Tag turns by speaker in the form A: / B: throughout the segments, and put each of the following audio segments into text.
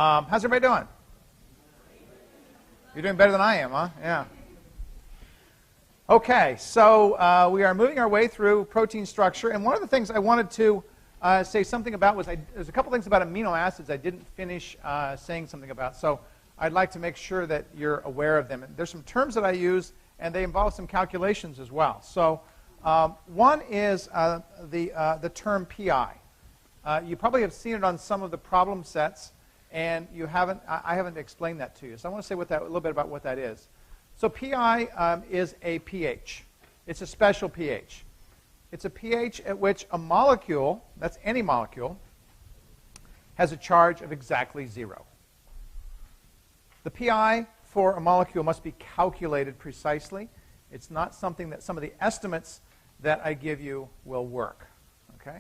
A: How's everybody doing? You're doing better than I am, huh? Yeah. Okay, so we are moving our way through protein structure, and one of the things I wanted to say something about was there's a couple things about amino acids I didn't finish saying something about, so I'd like to make sure that you're aware of them. There's some terms that I use, and they involve some calculations as well. So one is the term PI. You probably have seen it on some of the problem sets, and I haven't explained that to you. So I want to say a little bit about what that is. So PI is a pH. It's a special pH. It's a pH at which a molecule, that's any molecule, has a charge of exactly 0. The PI for a molecule must be calculated precisely. It's not something that some of the estimates that I give you will work. Okay?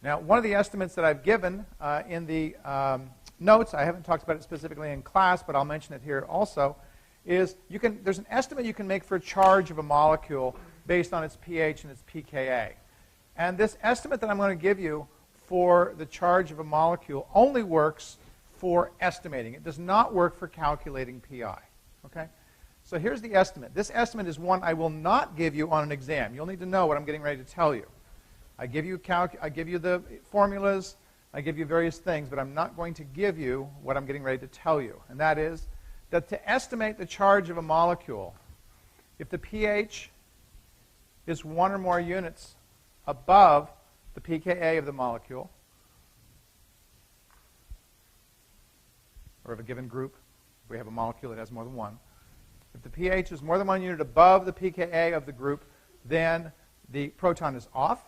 A: Now, one of the estimates that I've given in the notes, I haven't talked about it specifically in class, but I'll mention it here also, is there's an estimate you can make for a charge of a molecule based on its pH and its pKa. And this estimate that I'm going to give you for the charge of a molecule only works for estimating. It does not work for calculating PI. Okay? So here's the estimate. This estimate is one I will not give you on an exam. You'll need to know what I'm getting ready to tell you. I give you the formulas, I give you various things, but I'm not going to give you what I'm getting ready to tell you. And that is that to estimate the charge of a molecule, if the pH is 1 or more units above the pKa of the molecule, or of a given group, if we have a molecule that has more than one, if the pH is more than 1 unit above the pKa of the group, then the proton is off.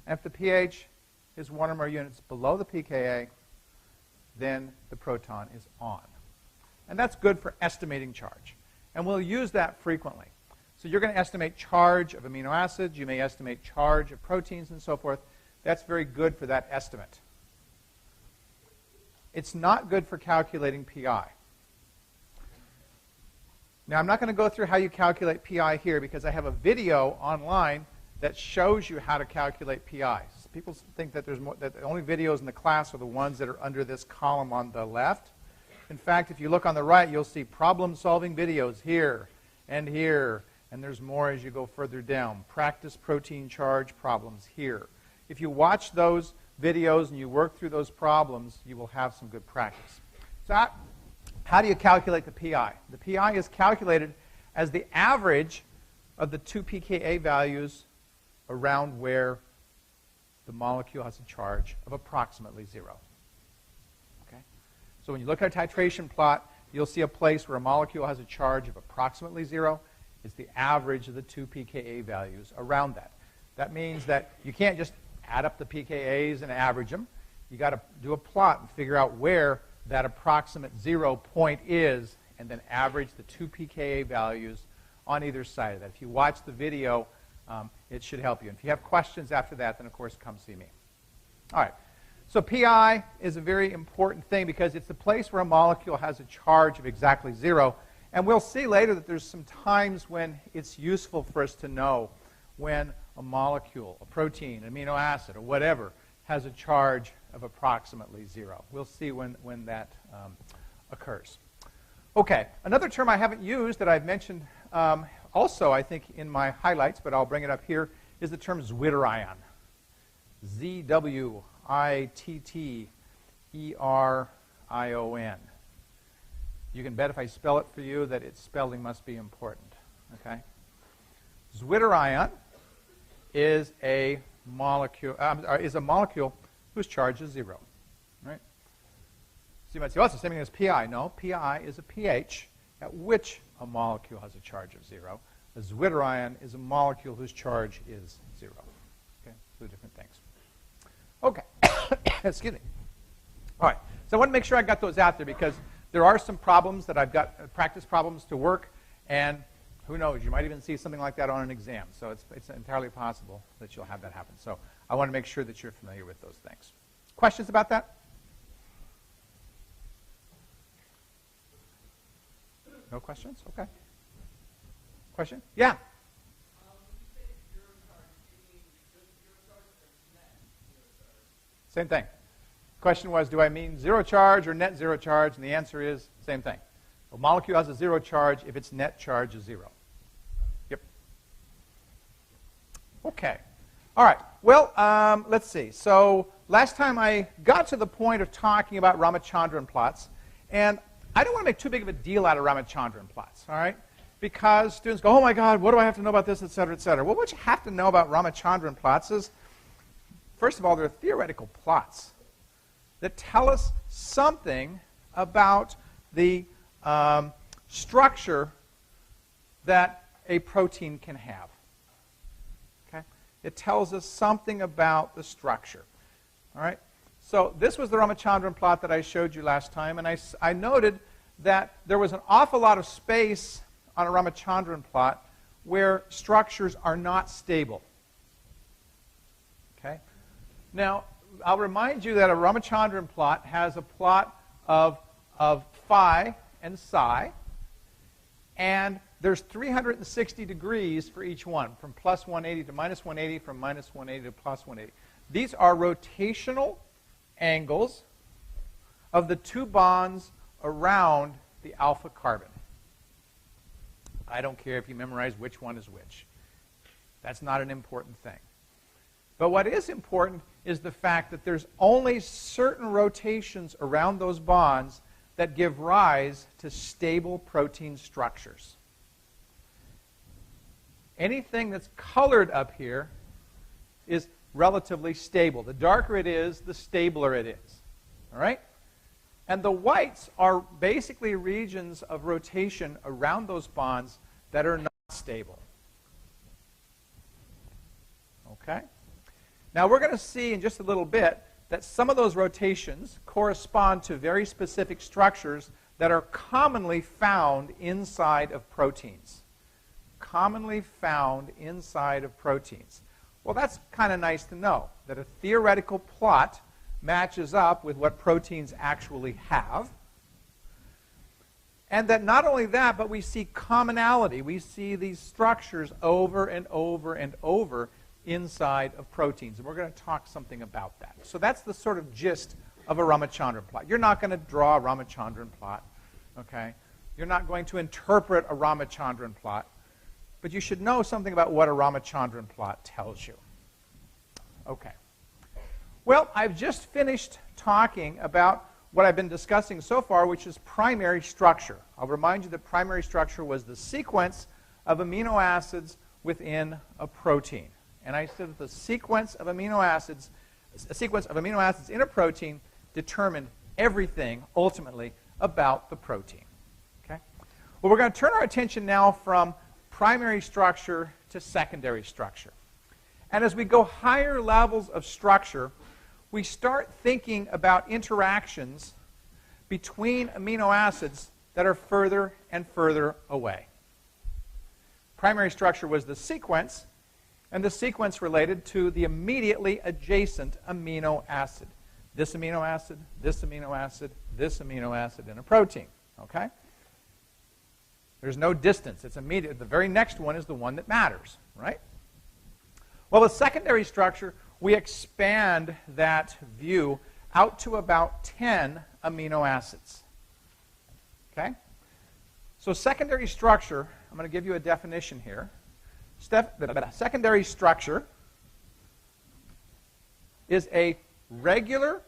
A: And if the pH is 1 or more units below the pKa, then the proton is on. And that's good for estimating charge. And we'll use that frequently. So you're going to estimate charge of amino acids. You may estimate charge of proteins and so forth. That's very good for that estimate. It's not good for calculating PI. Now, I'm not going to go through how you calculate PI here because I have a video online that shows you how to calculate PIs. People think that that the only videos in the class are the ones that are under this column on the left. In fact, if you look on the right, you'll see problem-solving videos here, and there's more as you go further down. Practice protein charge problems here. If you watch those videos and you work through those problems, you will have some good practice. So how do you calculate the PI? The PI is calculated as the average of the two pKa values around where the molecule has a charge of approximately 0. Okay? So when you look at a titration plot, you'll see a place where a molecule has a charge of approximately 0. It's the average of the two pKa values around that. That means that you can't just add up the pKa's and average them. You've got to do a plot and figure out where that approximate 0 point is and then average the two pKa values on either side of that. If you watch the video, it should help you. And if you have questions after that, then of course come see me. All right. So PI is a very important thing because it's the place where a molecule has a charge of exactly 0. And we'll see later that there's some times when it's useful for us to know when a molecule, a protein, an amino acid, or whatever, has a charge of approximately 0. We'll see when that occurs. Okay. Another term I haven't used that I've mentioned also, I think, in my highlights, but I'll bring it up here, is the term zwitterion. Z-W-I-T-T-E-R-I-O-N. You can bet if I spell it for you that its spelling must be important. Okay? Zwitterion is a molecule whose charge is 0. Right? So you might say, oh, it's the same thing as PI. No, PI is a pH at which a molecule has a charge of 0. A zwitterion is a molecule whose charge is 0. Okay, two different things. Okay, excuse me. All right, so I want to make sure I got those out there because there are some problems that I've got, practice problems to work, and who knows, you might even see something like that on an exam. So it's entirely possible that you'll have that happen. So I want to make sure that you're familiar with those things. Questions about that? No questions? Okay. Question? Yeah? Same thing. question was, do I mean zero charge or net zero charge? And the answer is same thing. A molecule has a zero charge if its net charge is zero. Yep. Okay. All right. Well, let's see. So last time I got to the point of talking about Ramachandran plots, and I don't want to make too big of a deal out of Ramachandran plots, all right? Because students go, oh my God, what do I have to know about this, et cetera, et cetera. Well, what you have to know about Ramachandran plots is, first of all, they're theoretical plots that tell us something about the structure that a protein can have. Okay? It tells us something about the structure. All right? So this was the Ramachandran plot that I showed you last time, and I noted that there was an awful lot of space on a Ramachandran plot where structures are not stable. Okay? Now, I'll remind you that a Ramachandran plot has a plot of phi and psi, and there's 360 degrees for each one, from plus 180 to minus 180, from minus 180 to plus 180. These are rotational angles of the two bonds around the alpha carbon. I don't care if you memorize which one is which. That's not an important thing. But what is important is the fact that there's only certain rotations around those bonds that give rise to stable protein structures. Anything that's colored up here is relatively stable. The darker it is, the stabler it is. All right? And the whites are basically regions of rotation around those bonds that are not stable. Okay? Now we're going to see in just a little bit that some of those rotations correspond to very specific structures that are commonly found inside of proteins. Commonly found inside of proteins. Well, that's kind of nice to know, that a theoretical plot matches up with what proteins actually have. And that not only that, but we see commonality. We see these structures over and over and over inside of proteins. And we're going to talk something about that. So that's the sort of gist of a Ramachandran plot. You're not going to draw a Ramachandran plot. Okay? You're not going to interpret a Ramachandran plot. But you should know something about what a Ramachandran plot tells you. Okay. Well, I've just finished talking about what I've been discussing so far, which is primary structure. I'll remind you that primary structure was the sequence of amino acids within a protein. And I said that the sequence of amino acids in a protein determined everything, ultimately, about the protein. Okay? Well, we're going to turn our attention now from primary structure to secondary structure. And as we go higher levels of structure, we start thinking about interactions between amino acids that are further and further away. Primary structure was the sequence, and the sequence related to the immediately adjacent amino acid. This amino acid, this amino acid, this amino acid in a protein. Okay? There's no distance. It's immediate. The very next one is the one that matters, right? Well, the secondary structure, we expand that view out to about 10 amino acids. Okay? So secondary structure, I'm going to give you a definition here. Secondary structure is a regular,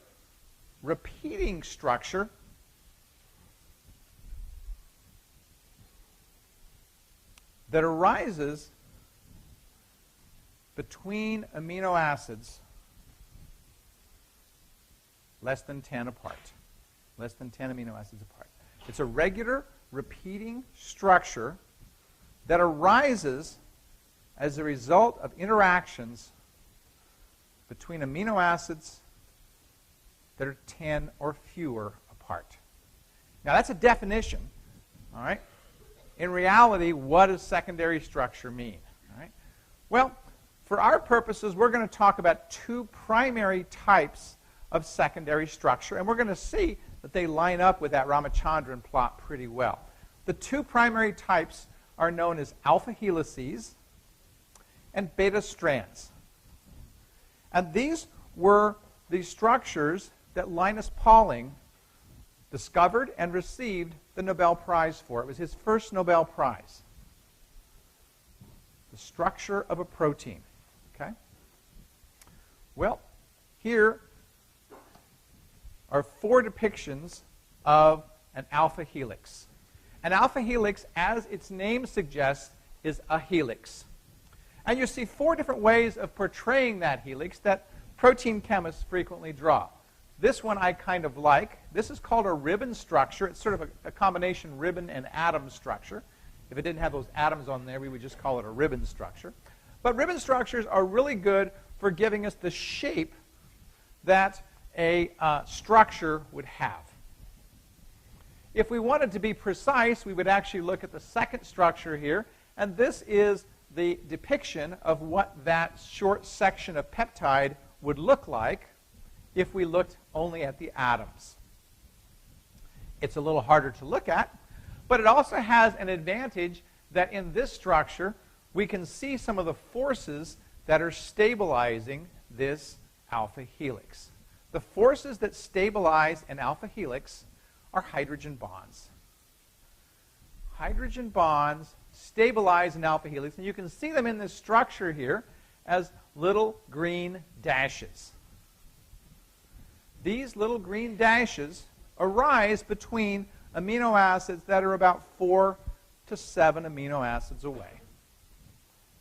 A: repeating structure that arises between amino acids less than 10 apart. Less than 10 amino acids apart. It's a regular, repeating structure that arises as a result of interactions between amino acids that are 10 or fewer apart. Now, that's a definition, all right? In reality, what does secondary structure mean? All right? Well, for our purposes, we're going to talk about two primary types of secondary structure, and we're going to see that they line up with that Ramachandran plot pretty well. The two primary types are known as alpha helices and beta strands. And these were the structures that Linus Pauling discovered and received the Nobel Prize for. It was his first Nobel Prize. The structure of a protein. Okay? Well, here are 4 depictions of an alpha helix. An alpha helix, as its name suggests, is a helix. And you see 4 different ways of portraying that helix that protein chemists frequently draw. This one I kind of like. This is called a ribbon structure. It's sort of a combination ribbon and atom structure. If it didn't have those atoms on there, we would just call it a ribbon structure. But ribbon structures are really good for giving us the shape that a structure would have. If we wanted to be precise, we would actually look at the second structure here, and this is the depiction of what that short section of peptide would look like if we looked only at the atoms. It's a little harder to look at, but it also has an advantage that in this structure we can see some of the forces that are stabilizing this alpha helix. The forces that stabilize an alpha helix are hydrogen bonds. Hydrogen bonds stabilize an alpha helix, and you can see them in this structure here as little green dashes. These little green dashes arise between amino acids that are about 4 to 7 amino acids away.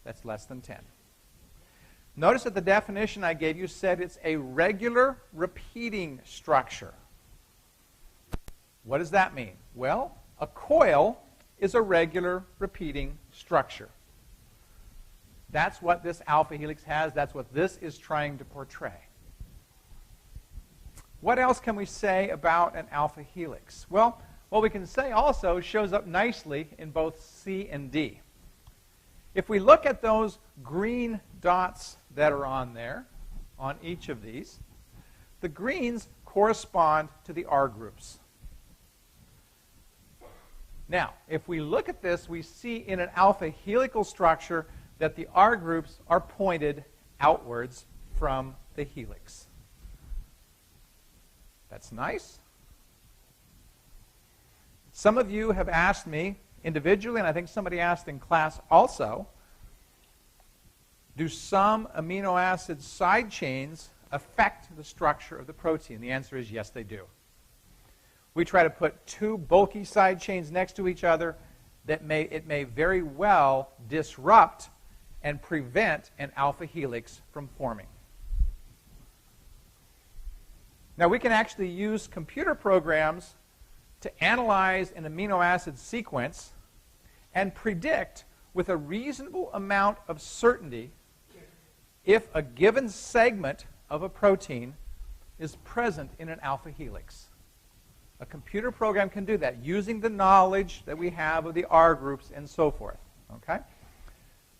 A: That's less than 10. Notice that the definition I gave you said it's a regular repeating structure. What does that mean? Well, a coil is a regular repeating structure. That's what this alpha helix has. That's what this is trying to portray. What else can we say about an alpha helix? Well, what we can say also shows up nicely in both C and D. If we look at those green dots that are on there, on each of these, the greens correspond to the R groups. Now, if we look at this, we see in an alpha helical structure that the R groups are pointed outwards from the helix. That's nice. Some of you have asked me individually, and I think somebody asked in class also, do some amino acid side chains affect the structure of the protein? The answer is yes, they do. We try to put 2 bulky side chains next to each other that it may very well disrupt and prevent an alpha helix from forming. Now, we can actually use computer programs to analyze an amino acid sequence and predict with a reasonable amount of certainty if a given segment of a protein is present in an alpha helix. A computer program can do that using the knowledge that we have of the R groups and so forth. Okay?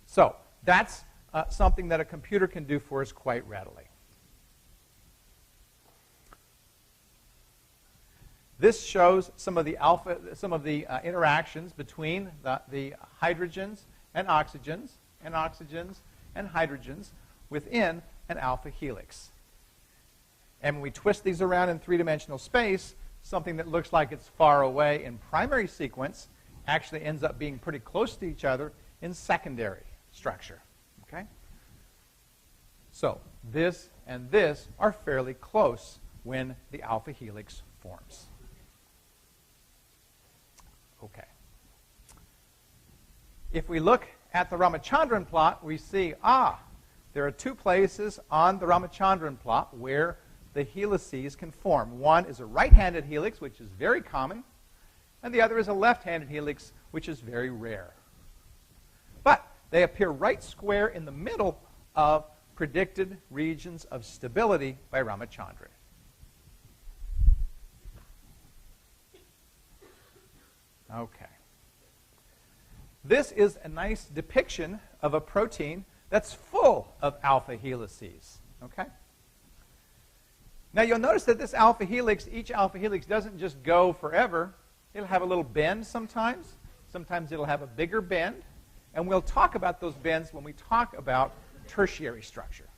A: So that's something that a computer can do for us quite readily. This shows some of the interactions between the hydrogens and oxygens and hydrogens within an alpha helix. And when we twist these around in 3-dimensional space, something that looks like it's far away in primary sequence actually ends up being pretty close to each other in secondary structure. Okay? So this and this are fairly close when the alpha helix forms. Okay. If we look at the Ramachandran plot, we see, there are 2 places on the Ramachandran plot where the helices can form. One is a right-handed helix, which is very common, and the other is a left-handed helix, which is very rare. But they appear right square in the middle of predicted regions of stability by Ramachandran. Okay. This is a nice depiction of a protein that's full of alpha helices. Okay? Now you'll notice that this alpha helix, each alpha helix doesn't just go forever. It'll have a little bend sometimes. Sometimes it'll have a bigger bend. And we'll talk about those bends when we talk about tertiary structure.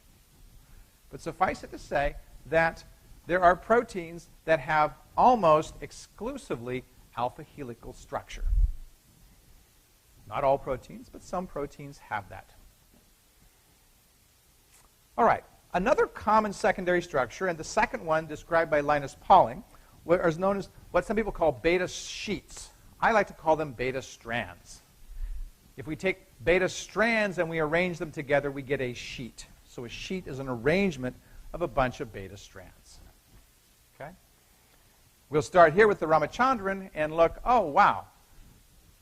A: But suffice it to say that there are proteins that have almost exclusively alpha helical structure. Not all proteins, but some proteins have that. All right, another common secondary structure, and the second one described by Linus Pauling, is known as what some people call beta sheets. I like to call them beta strands. If we take beta strands and we arrange them together, we get a sheet. So a sheet is an arrangement of a bunch of beta strands. Okay? We'll start here with the Ramachandran and look, oh, wow.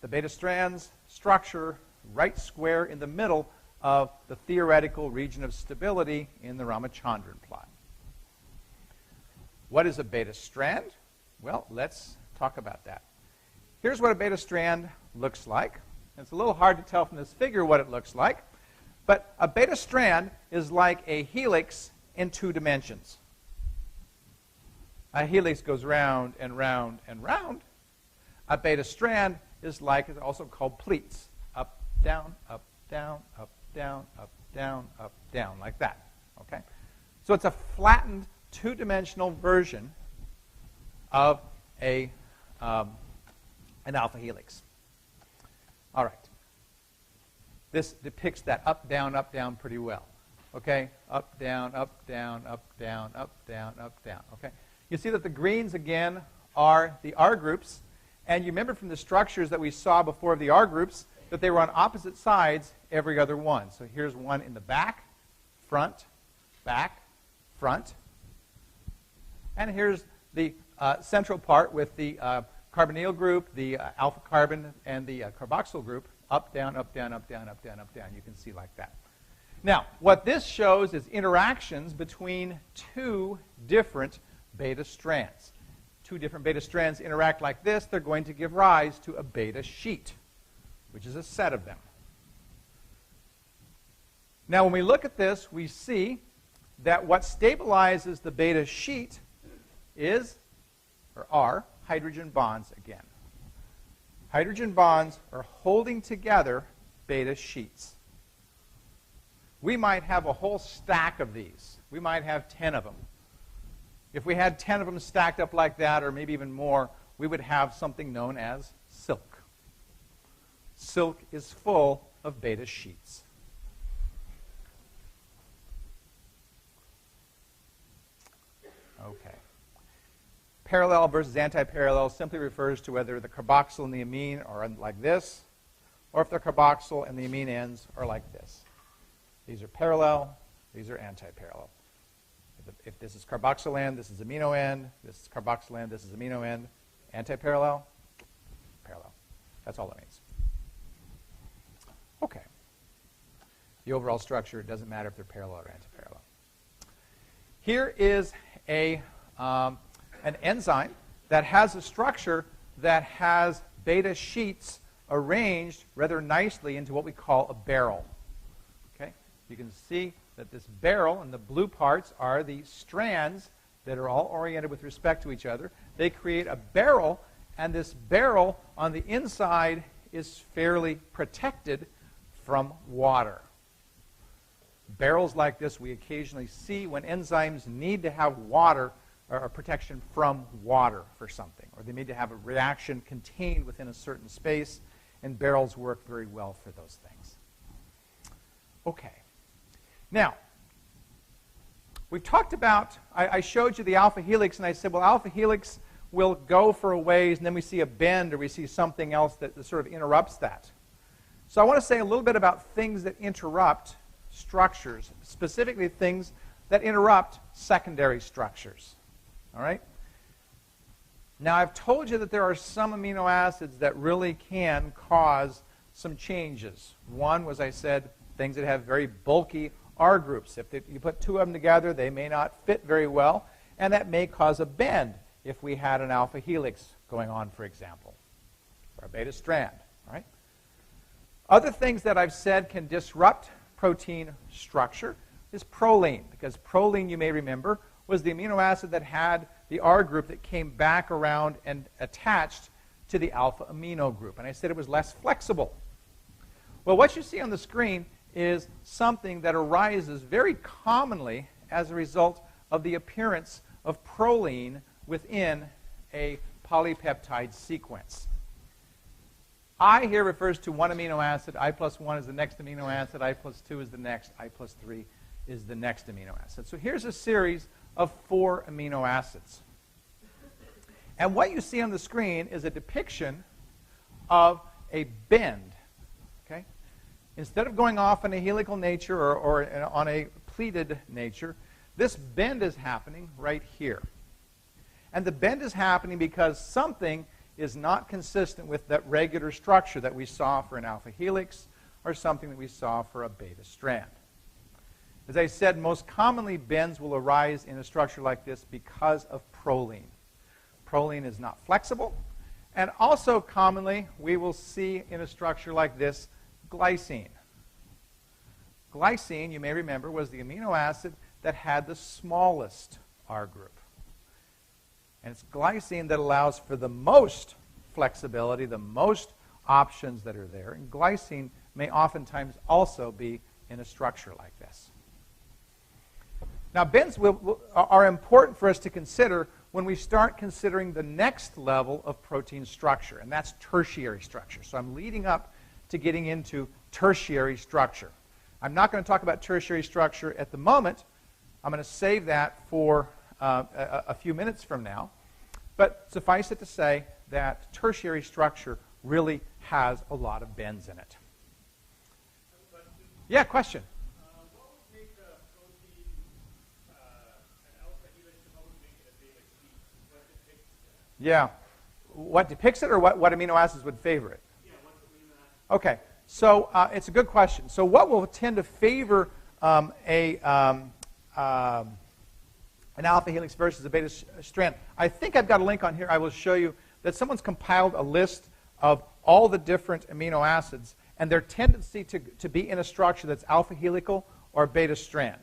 A: The beta strands structure right square in the middle of the theoretical region of stability in the Ramachandran plot. What is a beta strand? Well, let's talk about that. Here's what a beta strand looks like. It's a little hard to tell from this figure what it looks like, but a beta strand is like a helix in 2 dimensions. A helix goes round and round and round. A beta strand is like, it's also called pleats. Up, down, up, down, up, down, up, down, up, down, like that. Okay? So it's a flattened 2-dimensional version of an alpha helix. All right. This depicts that up, down pretty well. Okay? Up, down, up, down, up, down, up, down, up, down. Okay? You see that the greens, again, are the R groups. And you remember from the structures that we saw before of the R groups that they were on opposite sides every other one. So here's one in the back, front, and here's the central part with the carbonyl group, the alpha carbon, and the carboxyl group, up, down, up, down, up, down, up, down, up, down. You can see like that. Now, what this shows is interactions between 2 different beta strands. 2 different beta strands interact like this. They're going to give rise to a beta sheet, which is a set of them. Now, when we look at this, we see that what stabilizes the beta sheet are hydrogen bonds again. Hydrogen bonds are holding together beta sheets. We might have a whole stack of these. We might have 10 of them. If we had 10 of them stacked up like that, or maybe even more, we would have something known as silk. Silk is full of beta sheets. Okay. Parallel versus anti-parallel simply refers to whether the carboxyl and the amine are like this, or if the carboxyl and the amine ends are like this. These are parallel, these are anti-parallel. If this is carboxyl end, this is amino end, this is carboxyl end, this is amino end, anti-parallel, parallel. That's all it means. Okay. The overall structure, it doesn't matter if they're parallel or anti-parallel. Here is an enzyme that has a structure that has beta sheets arranged rather nicely into what we call a barrel. Okay? You can see that this barrel and the blue parts are the strands that are all oriented with respect to each other. They create a barrel, and this barrel on the inside is fairly protected from water. Barrels like this we occasionally see when enzymes need to have water or protection from water for something, or they need to have a reaction contained within a certain space, and barrels work very well for those things. Okay. Now, we've talked about, I showed you the alpha helix, and I said, well, alpha helix will go for a ways, and then we see a bend, or we see something else that sort of interrupts that. So I want to say a little bit about things that interrupt structures, specifically things that interrupt secondary structures. All right? Now, I've told you that there are some amino acids that really can cause some changes. One was, I said, things that have very bulky R groups. If you put 2 of them together, they may not fit very well, and that may cause a bend if we had an alpha helix going on, for example, or a beta strand. All right? Other things that I've said can disrupt protein structure is proline, because proline, you may remember, was the amino acid that had the R group that came back around and attached to the alpha amino group. And I said it was less flexible. Well, what you see on the screen is something that arises very commonly as a result of the appearance of proline within a polypeptide sequence. I here refers to one amino acid. I plus 1 is the next amino acid. I plus 2 is the next. I plus 3 is the next amino acid. So here's a series of 4 amino acids. And what you see on the screen is a depiction of a bend. Okay? Instead of going off in a helical nature or on a pleated nature, this bend is happening right here. And the bend is happening because something is not consistent with that regular structure that we saw for an alpha helix or something that we saw for a beta strand. As I said, most commonly bends will arise in a structure like this because of proline. Proline is not flexible. And also commonly, we will see in a structure like this glycine. Glycine, you may remember, was the amino acid that had the smallest R group. And it's glycine that allows for the most flexibility, the most options that are there. And glycine may oftentimes also be in a structure like this. Now, bends are important for us to consider when we start considering the next level of protein structure, and that's tertiary structure. So I'm leading up to getting into tertiary structure. I'm not going to talk about tertiary structure at the moment. I'm going to save that for a few minutes from now. But suffice it to say that tertiary structure really has a lot of bends in it. Yeah, question?
B: What would make a protein an alpha helix and what would make it a beta sheet? What depicts that?
A: Yeah. What depicts it or what amino acids would favor it?
B: Yeah, what's the amino acid?
A: Okay. So it's a good question. So what will tend to favor an alpha helix versus a beta strand? I think I've got a link on here. I will show you that someone's compiled a list of all the different amino acids and their tendency to be in a structure that's alpha helical or beta strand.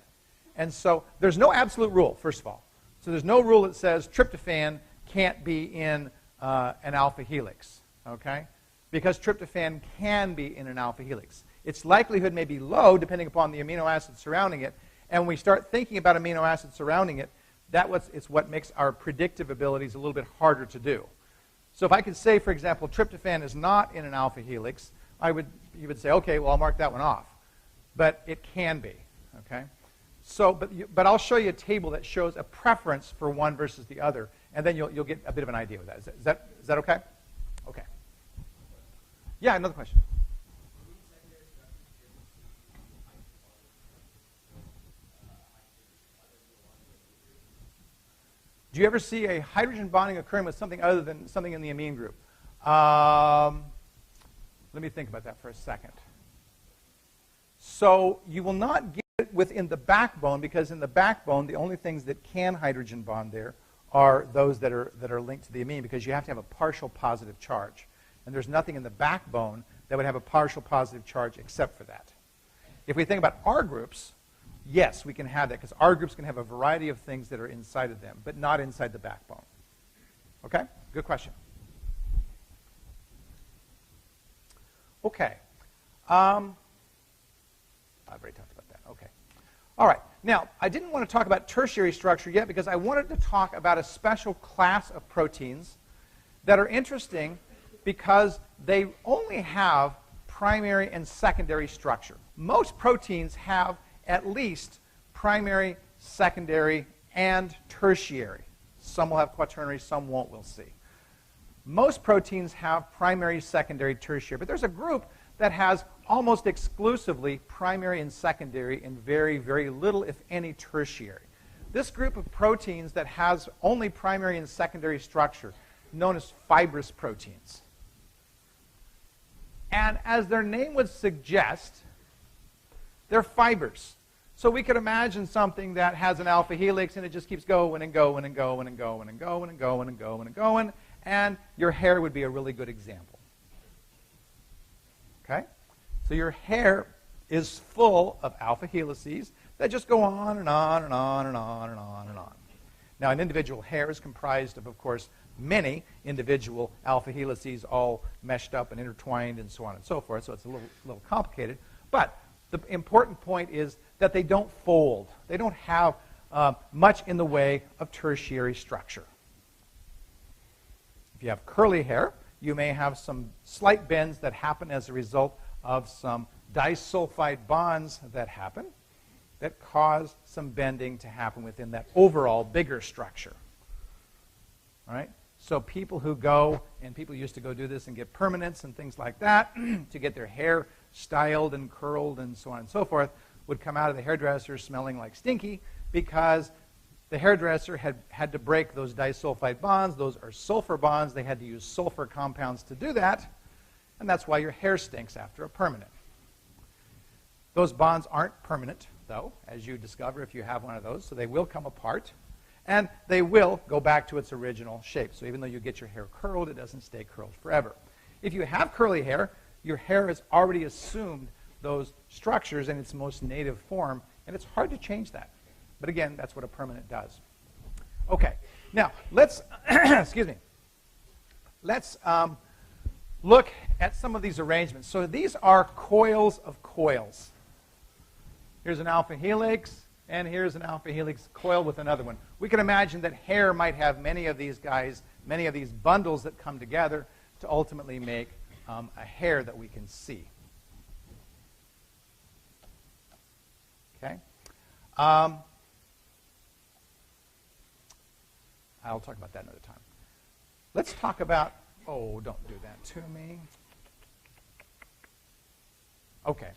A: And so there's no absolute rule, first of all. So there's no rule that says tryptophan can't be in an alpha helix, okay? Because tryptophan can be in an alpha helix. Its likelihood may be low depending upon the amino acid surrounding it. And when we start thinking about amino acids surrounding it, it's what makes our predictive abilities a little bit harder to do. So if I could say, for example, tryptophan is not in an alpha helix, you would say, okay, well, I'll mark that one off. But it can be, okay? So, but I'll show you a table that shows a preference for one versus the other, and then you'll get a bit of an idea of that. Is that okay? Okay. Yeah, another question. Do you ever see a hydrogen bonding occurring with something other than something in the amine group? Let me think about that for a second. So you will not get it within the backbone because in the backbone, the only things that can hydrogen bond there are those that are linked to the amine because you have to have a partial positive charge. And there's nothing in the backbone that would have a partial positive charge except for that. If we think about R groups, yes, we can have that because R groups can have a variety of things that are inside of them, but not inside the backbone. Okay? Good question. Okay. I've already talked about that. Okay. All right. Now, I didn't want to talk about tertiary structure yet because I wanted to talk about a special class of proteins that are interesting because they only have primary and secondary structure. Most proteins have at least primary, secondary, and tertiary. Some will have quaternary, some won't, we'll see. Most proteins have primary, secondary, tertiary, but there's a group that has almost exclusively primary and secondary and very, very little, if any, tertiary. This group of proteins that has only primary and secondary structure, known as fibrous proteins. And as their name would suggest, they're fibers. So we could imagine something that has an alpha helix and it just keeps going and going and going and going and going and going and going and going, and your hair would be a really good example. Okay? So your hair is full of alpha helices that just go on and on and on and on and on and on. Now, an individual hair is comprised of course, many individual alpha helices all meshed up and intertwined and so on and so forth, so it's a little complicated. But the important point is that they don't fold. They don't have much in the way of tertiary structure. If you have curly hair, you may have some slight bends that happen as a result of some disulfide bonds that happen that cause some bending to happen within that overall bigger structure. All right? So people who go, and people used to go do this and get permanents and things like that to get their hair styled and curled and so on and so forth, would come out of the hairdresser smelling like stinky because the hairdresser had to break those disulfide bonds. Those are sulfur bonds. They had to use sulfur compounds to do that, and that's why your hair stinks after a permanent. Those bonds aren't permanent, though, as you discover if you have one of those, so they will come apart, and they will go back to its original shape. So even though you get your hair curled, it doesn't stay curled forever. If you have curly hair, your hair has already assumed those structures in its most native form, and it's hard to change that. But again, that's what a permanent does. Okay, now let's, excuse me, let's look at some of these arrangements. So these are coils of coils. Here's an alpha helix, and here's an alpha helix coil with another one. We can imagine that hair might have many of these guys, many of these bundles that come together to ultimately make a hair that we can see. Okay? I'll talk about that another time. Let's talk about, oh, don't do that to me. Okay.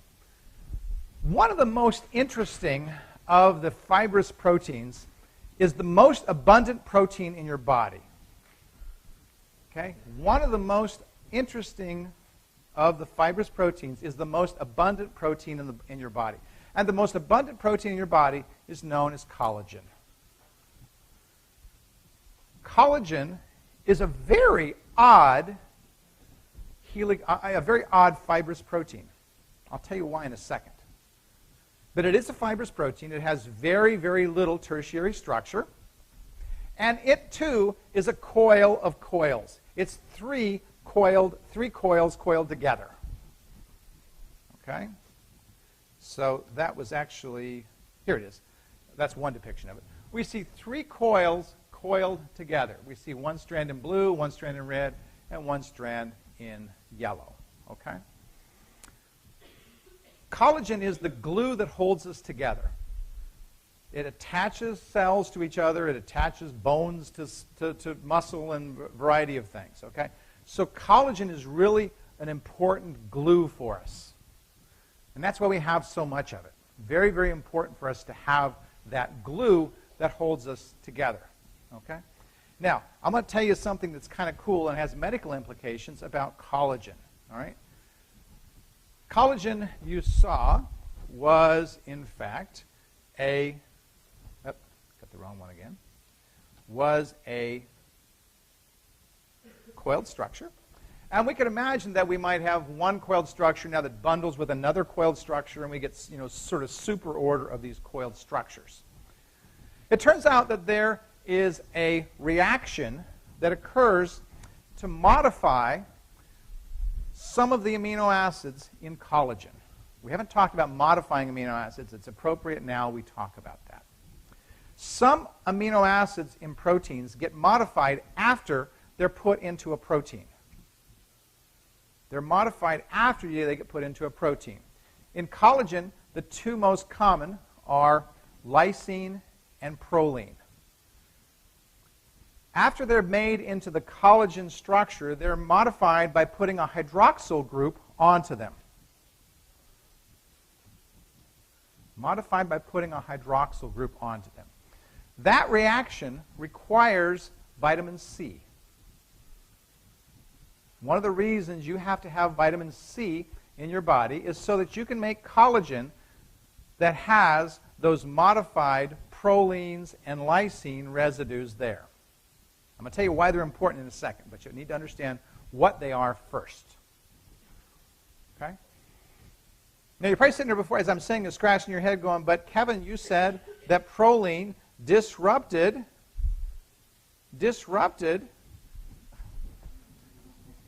A: One of the most interesting of the fibrous proteins is the most abundant protein in your body. Okay? One of the most interesting of the fibrous proteins is the most abundant protein in your body. And the most abundant protein in your body is known as collagen. Collagen is a very odd fibrous protein. I'll tell you why in a second. But it is a fibrous protein. It has very, very little tertiary structure. And it, too, is a coil of coils. It's three coils coiled together. Okay? So that was actually, here it is. That's one depiction of it. We see three coils coiled together. We see one strand in blue, one strand in red, and one strand in yellow. Okay? Collagen is the glue that holds us together. It attaches cells to each other. It attaches bones to muscle and a variety of things. Okay? So collagen is really an important glue for us. And that's why we have so much of it. Very, very important for us to have that glue that holds us together. Okay? Now, I'm going to tell you something that's kind of cool and has medical implications about collagen. All right? Collagen, you saw, was in fact got the wrong one again, was a coiled structure. And we could imagine that we might have one coiled structure now that bundles with another coiled structure, and we get, sort of super order of these coiled structures. It turns out that there is a reaction that occurs to modify some of the amino acids in collagen. We haven't talked about modifying amino acids. It's appropriate now we talk about that. Some amino acids in proteins get modified after they're put into a protein. They're modified after they get put into a protein. In collagen, the two most common are lysine and proline. After they're made into the collagen structure, they're modified by putting a hydroxyl group onto them. Modified by putting a hydroxyl group onto them. That reaction requires vitamin C. One of the reasons you have to have vitamin C in your body is so that you can make collagen that has those modified prolines and lysine residues there. I'm going to tell you why they're important in a second, but you need to understand what they are first. Okay? Now, you're probably sitting there before, as I'm saying this, scratching your head going, but Kevin, you said that proline disrupted.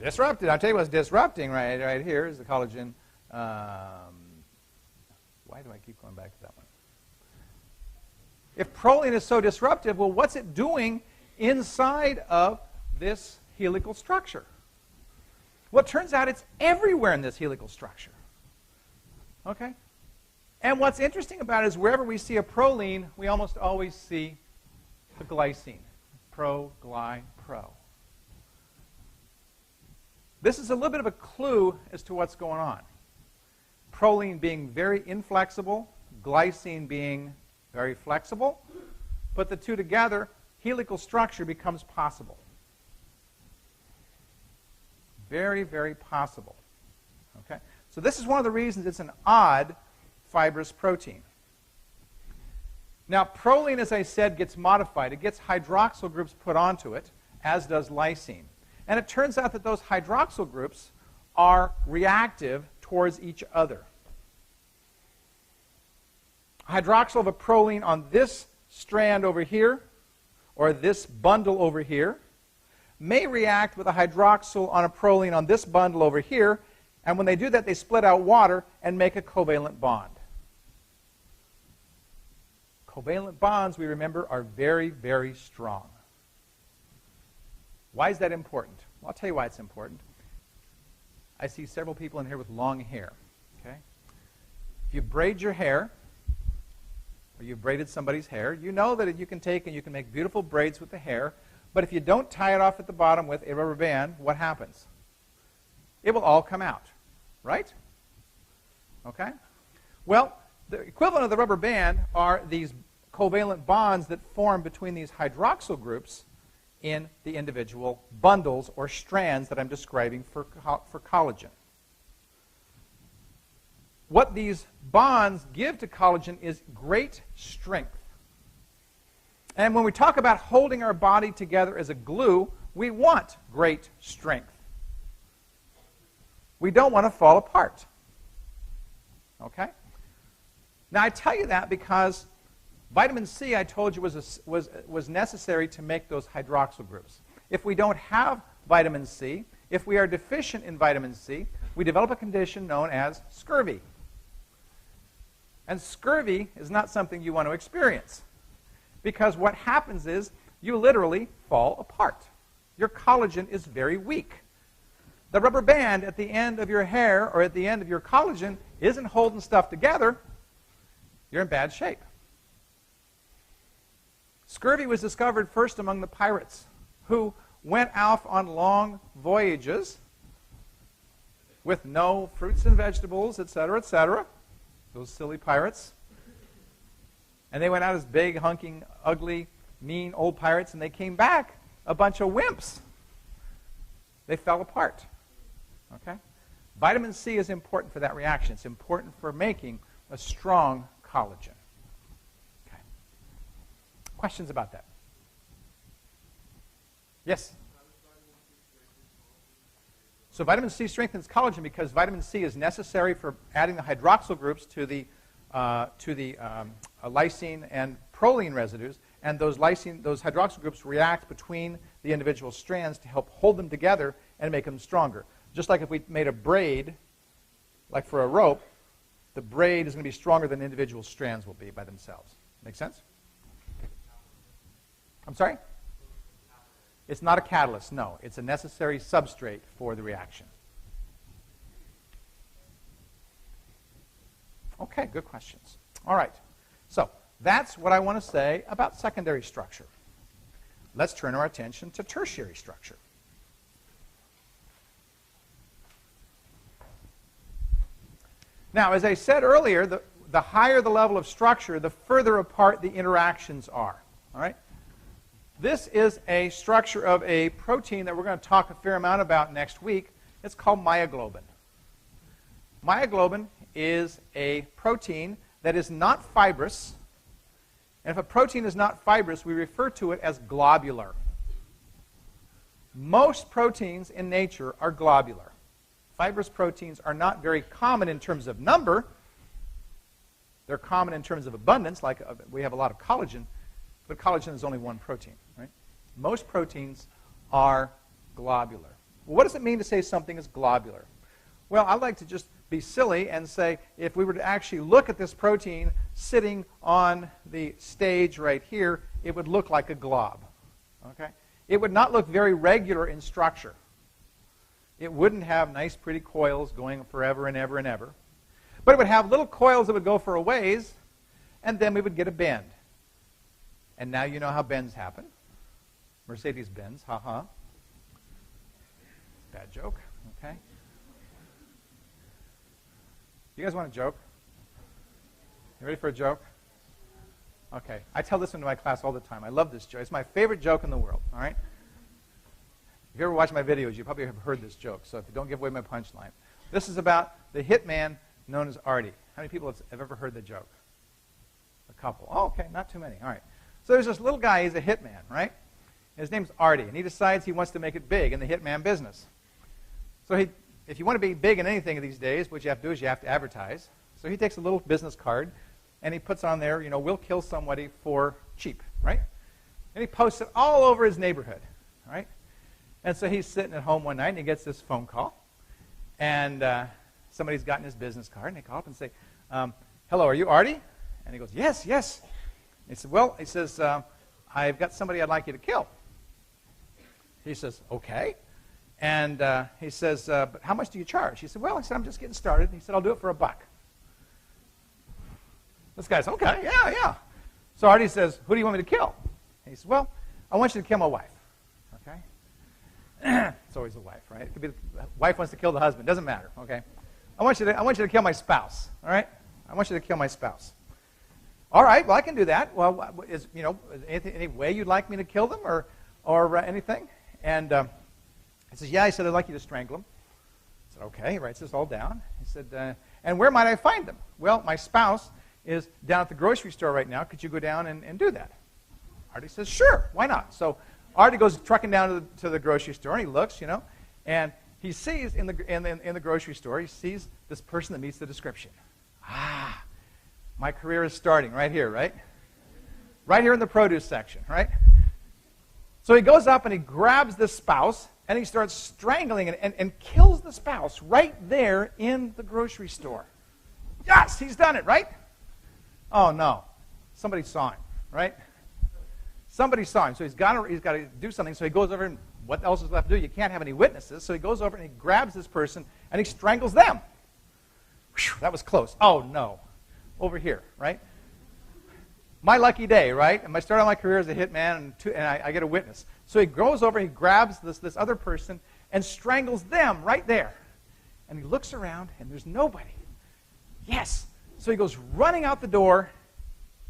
A: I'll tell you what's disrupting right here is the collagen. Why do I keep going back to that one? If proline is so disruptive, well, what's it doing inside of this helical structure? Well, it turns out it's everywhere in this helical structure. Okay? And what's interesting about it is wherever we see a proline, we almost always see the glycine. Pro, gly, pro. This is a little bit of a clue as to what's going on. Proline being very inflexible, glycine being very flexible. Put the two together, helical structure becomes possible. Very, very possible. Okay? So this is one of the reasons it's an odd fibrous protein. Now, proline, as I said, gets modified. It gets hydroxyl groups put onto it, as does lysine. And it turns out that those hydroxyl groups are reactive towards each other. Hydroxyl of a proline on this strand over here, or this bundle over here, may react with a hydroxyl on a proline on this bundle over here, and when they do that, they split out water and make a covalent bond. Covalent bonds, we remember, are very, very strong. Why is that important? Well, I'll tell you why it's important. I see several people in here with long hair. Okay? If you braid your hair, or you've braided somebody's hair, you know that you can take and you can make beautiful braids with the hair, but if you don't tie it off at the bottom with a rubber band, what happens? It will all come out, right? Okay? Well, the equivalent of the rubber band are these covalent bonds that form between these hydroxyl groups in the individual bundles or strands that I'm describing for collagen. What these bonds give to collagen is great strength. And when we talk about holding our body together as a glue, we want great strength. We don't want to fall apart. Okay? Now, I tell you that because vitamin C, I told you, was necessary to make those hydroxyl groups. If we don't have vitamin C, if we are deficient in vitamin C, we develop a condition known as scurvy. And scurvy is not something you want to experience, because what happens is you literally fall apart. Your collagen is very weak. The rubber band at the end of your hair or at the end of your collagen isn't holding stuff together. You're in bad shape. Scurvy was discovered first among the pirates who went off on long voyages with no fruits and vegetables, etc., etc., those silly pirates. And they went out as big, hunking, ugly, mean old pirates, and they came back a bunch of wimps. They fell apart. Okay? Vitamin C is important for that reaction. It's important for making a strong collagen. Okay. Questions about that? Yes? So vitamin C strengthens collagen because vitamin C is necessary for adding the hydroxyl groups to the lysine and proline residues, and those hydroxyl groups react between the individual strands to help hold them together and make them stronger. Just like if we made a braid, like for a rope, the braid is going to be stronger than individual strands will be by themselves. Make sense? I'm sorry? It's not a catalyst, no. It's a necessary substrate for the reaction. Okay, good questions. All right. So that's what I want to say about secondary structure. Let's turn our attention to tertiary structure. Now, as I said earlier, the higher the level of structure, the further apart the interactions are. All right? This is a structure of a protein that we're going to talk a fair amount about next week. It's called myoglobin. Myoglobin is a protein that is not fibrous. And if a protein is not fibrous, we refer to it as globular. Most proteins in nature are globular. Fibrous proteins are not very common in terms of number. They're common in terms of abundance, like we have a lot of collagen, but collagen is only one protein, right? Most proteins are globular. Well, what does it mean to say something is globular? Well, I like to just be silly and say if we were to actually look at this protein sitting on the stage right here, it would look like a glob. Okay? It would not look very regular in structure. It wouldn't have nice, pretty coils going forever and ever and ever. But it would have little coils that would go for a ways, and then we would get a bend. And now you know how bends happen. Mercedes-Benz, ha-ha. Bad joke, okay? You guys want a joke? You ready for a joke? Okay. I tell this one to my class all the time. I love this joke. It's my favorite joke in the world, all right? If you ever watch my videos, you probably have heard this joke, so if you don't give away my punchline. This is about the hitman known as Artie. How many people have ever heard the joke? A couple. Oh, okay, not too many. All right. So there's this little guy, he's a hitman, right? His name's Artie, and he decides he wants to make it big in the hitman business. So if you want to be big in anything these days, what you have to do is you have to advertise. So he takes a little business card, and he puts on there, we'll kill somebody for cheap, right? And he posts it all over his neighborhood, right? And so he's sitting at home one night, and he gets this phone call. And somebody's gotten his business card, and they call up and say, hello, are you Artie? And he goes, yes, yes. He said, well, he says, I've got somebody I'd like you to kill. He says, okay. And he says, but how much do you charge? He said, well, I'm just getting started. He said, I'll do it for $1. This guy says, okay, yeah. So Artie says, who do you want me to kill? He says, well, I want you to kill my wife. Okay? It's always the wife, right? It could be the wife wants to kill the husband. Doesn't matter, okay? I want you to kill my spouse, all right? I want you to kill my spouse. All right, well, I can do that. Well, is any way you'd like me to kill them or anything? And he says, yeah. He said, I'd like you to strangle them. I said, okay. He writes this all down. He said, and where might I find them? Well, my spouse is down at the grocery store right now. Could you go down and do that? Artie says, sure, why not? So Artie goes trucking down to the grocery store, and he looks, and he sees in the grocery store, he sees this person that meets the description. Ah, my career is starting right here, right? Right here in the produce section, right? So he goes up and he grabs the spouse, and he starts strangling it and kills the spouse right there in the grocery store. Yes, he's done it, right? Oh, no. Somebody saw him, right? Somebody saw him, so he's got to do something. So he goes over, and what else is left to do? You can't have any witnesses. So he goes over and he grabs this person, and he strangles them. Whew, that was close. Oh, no. Over here, right? My lucky day, right? And I start out my career as a hitman, and I get a witness. So he goes over and he grabs this other person and strangles them right there. And he looks around, and there's nobody. Yes. So he goes running out the door,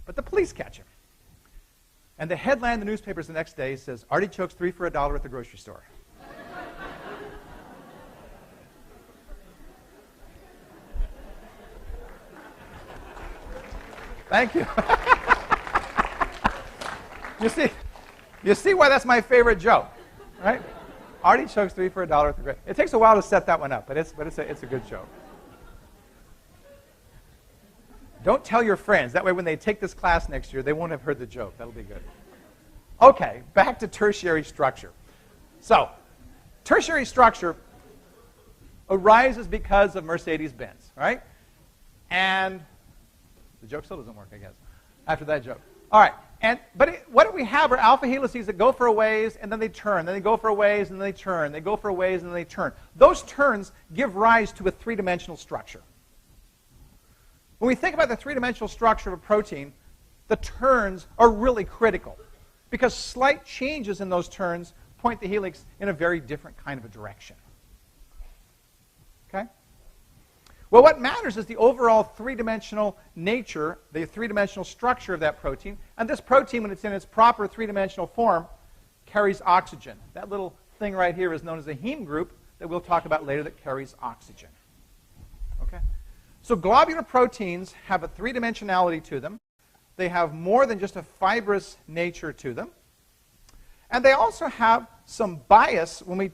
A: but the police catch him. And the headline in the newspapers the next day says, Artie chokes 3 for $1 at the grocery store. Thank you. You see why that's my favorite joke, right? Artie chokes 3 for $1 at the grocery store. It takes a while to set that one up, but it's a good joke. Don't tell your friends. That way when they take this class next year, they won't have heard the joke. That'll be good. Okay, back to tertiary structure. So, tertiary structure arises because of Mercedes-Benz, right? And the joke still doesn't work, I guess, after that joke. All right, what do we have are alpha helices that go for a ways, and then they turn. Then they go for a ways, and then they turn. They go for a ways, and then they turn. Those turns give rise to a three-dimensional structure. When we think about the three-dimensional structure of a protein, the turns are really critical because slight changes in those turns point the helix in a very different kind of a direction. Okay? Well, what matters is the overall three-dimensional nature, the three-dimensional structure of that protein. And this protein, when it's in its proper three-dimensional form, carries oxygen. That little thing right here is known as a heme group that we'll talk about later that carries oxygen. Okay? So globular proteins have a three-dimensionality to them. They have more than just a fibrous nature to them. And they also have some bias when we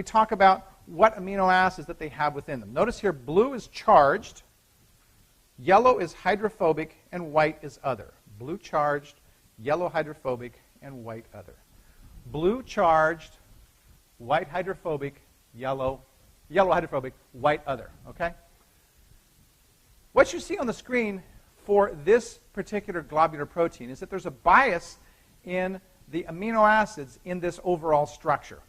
A: talk about what amino acids that they have within them. Notice here, blue is charged, yellow is hydrophobic, and white is other. Blue charged, yellow hydrophobic, and white other. Blue charged, white hydrophobic, yellow Yellow hydrophobic, white other, okay? What you see on the screen for this particular globular protein is that there's a bias in the amino acids in this overall structure.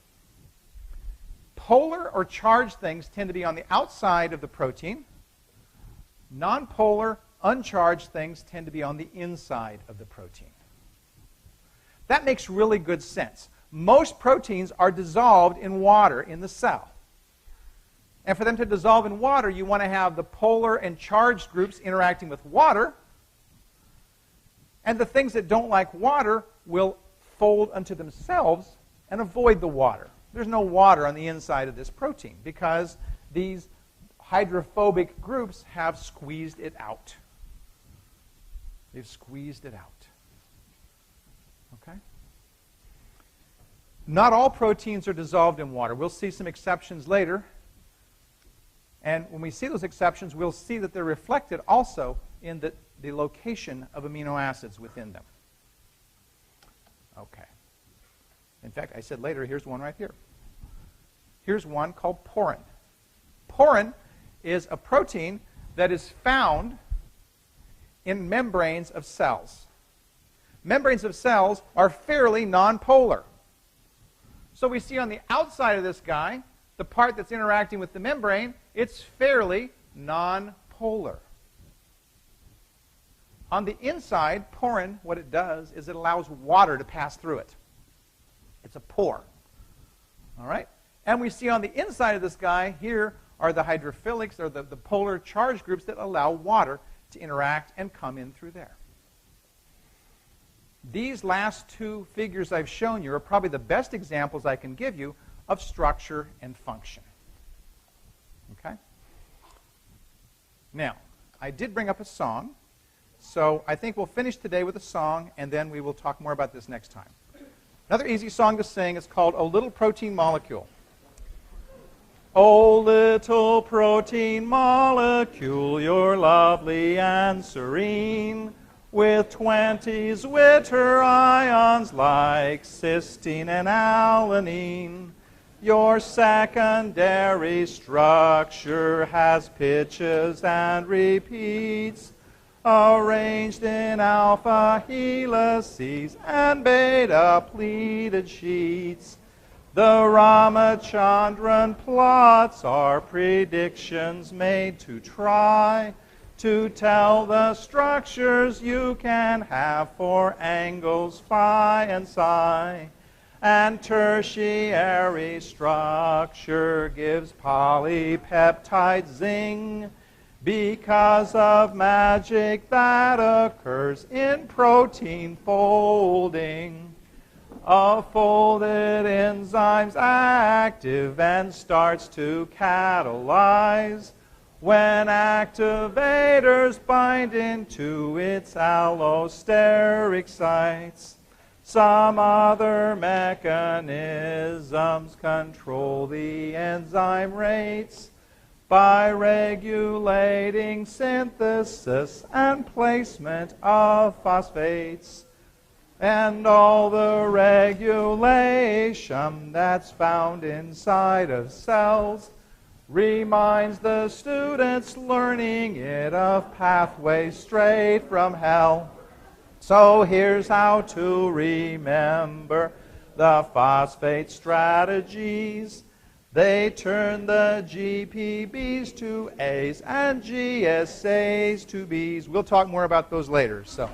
A: Polar or charged things tend to be on the outside of the protein. Nonpolar, uncharged things tend to be on the inside of the protein. That makes really good sense. Most proteins are dissolved in water in the cell. And for them to dissolve in water, you want to have the polar and charged groups interacting with water. And the things that don't like water will fold unto themselves and avoid the water. There's no water on the inside of this protein because these hydrophobic groups have squeezed it out. They've squeezed it out. Okay? Not all proteins are dissolved in water. We'll see some exceptions later. And when we see those exceptions, we'll see that they're reflected also in the location of amino acids within them. Okay. In fact, I said later, here's one right here. Here's one called porin. Porin is a protein that is found in membranes of cells. Membranes of cells are fairly nonpolar. So we see on the outside of this guy, the part that's interacting with the membrane, it's fairly nonpolar. On the inside, porin, what it does is it allows water to pass through it. It's a pore. All right? And we see on the inside of this guy, here are the hydrophilics, or the polar charge groups that allow water to interact and come in through there. These last two figures I've shown you are probably the best examples I can give you of structure and function. Okay? Now, I did bring up a song, so I think we'll finish today with a song, and then we will talk more about this next time. Another easy song to sing is called "O Little Protein Molecule." O little protein molecule, you're lovely and serene, with 20 Zwitter ions like cysteine and alanine. Your secondary structure has pitches and repeats, arranged in alpha helices and beta pleated sheets. The Ramachandran plots are predictions made to try to tell the structures you can have for angles phi and psi. And tertiary structure gives polypeptide zing because of magic that occurs in protein folding. A folded enzyme's active and starts to catalyze when activators bind into its allosteric sites. Some other mechanisms control the enzyme rates by regulating synthesis and placement of phosphates. And all the regulation that's found inside of cells reminds the students learning it of pathways straight from hell. So here's how to remember the phosphate strategies. They turn the GPBs to A's and GSAs to B's. We'll talk more about those later. So.